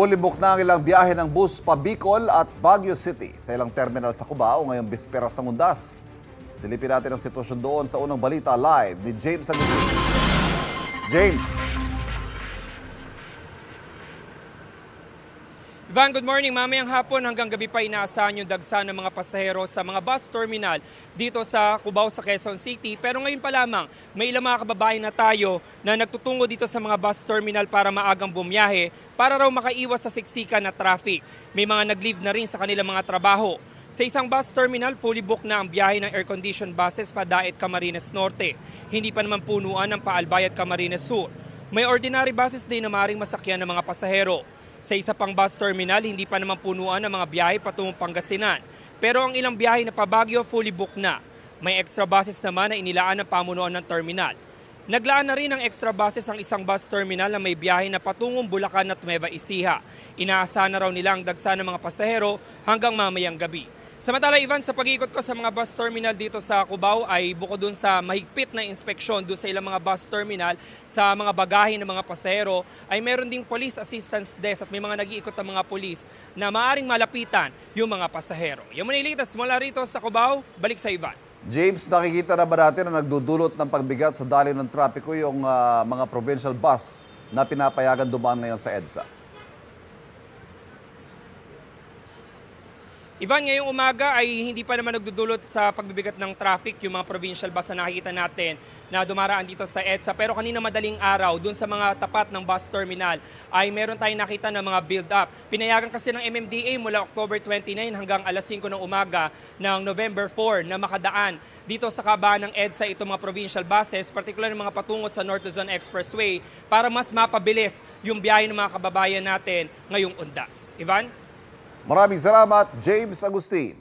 Fully booked na ang ilang biyahe ng bus pa Bicol at Baguio City sa ilang terminal sa Cubao ngayong bispera sa Mundas. Silipin natin ang sitwasyon doon sa unang balita live ni James Agustin. James. Ivan, good morning. Mamayang hapon hanggang gabi pa inaasahan yung dagsa ng mga pasahero sa mga bus terminal dito sa Cubao sa Quezon City. Pero ngayon pa lamang, may ilang mga kababayan na tayo na nagtutungo dito sa mga bus terminal para maagang bumiyahe para raw makaiwas sa siksikan na traffic. May mga nag-leave na rin sa kanilang mga trabaho. Sa isang bus terminal, fully booked na ang biyahe ng air-conditioned buses pa Daet Camarines Norte. Hindi pa naman punuan ng Paalbayat Camarines Sur. May ordinary buses din na maaaring masakyan ng mga pasahero. Sa isa pang bus terminal, hindi pa naman punuan ang mga biyahe patungong Pangasinan. Pero ang ilang biyahe na pa Baguio fully booked na. May extra buses naman na inilaan ng pamunuan ng terminal. Naglaan na rin ng extra buses ang isang bus terminal na may biyahe na patungong Bulacan at Nueva Ecija. Inaasahan na raw nila ang dagsa ng mga pasahero hanggang mamayang gabi. Samantala, Ivan, sa pag-ikot ko sa mga bus terminal dito sa Cubao ay bukod dun sa mahigpit na inspeksyon doon sa ilang mga bus terminal sa mga bagahe ng mga pasahero ay meron ding police assistance desk at may mga nag-iikot ng mga polis na maaring malapitan yung mga pasahero. Yung manilitas mula rito sa Cubao, balik sa Ivan. James, nakikita na ba natin na nagdudulot ng pagbigat sa daloy ng trapiko yung mga provincial bus na pinapayagan dumaan ngayon sa EDSA? Ivan, ngayong umaga ay hindi pa naman nagdudulot sa pagbibigat ng traffic yung mga provincial bus na nakikita natin na dumaraan dito sa EDSA. Pero kanina madaling araw, dun sa mga tapat ng bus terminal, ay meron tayong nakita ng mga build-up. Pinayagan kasi ng MMDA mula October 29 hanggang alas 5 ng umaga ng November 4 na makadaan dito sa kabaan ng EDSA itong mga provincial buses, particular ng mga patungo sa North Luzon Expressway para mas mapabilis yung biyahe ng mga kababayan natin ngayong undas. Ivan? Maraming salamat, James Agustin.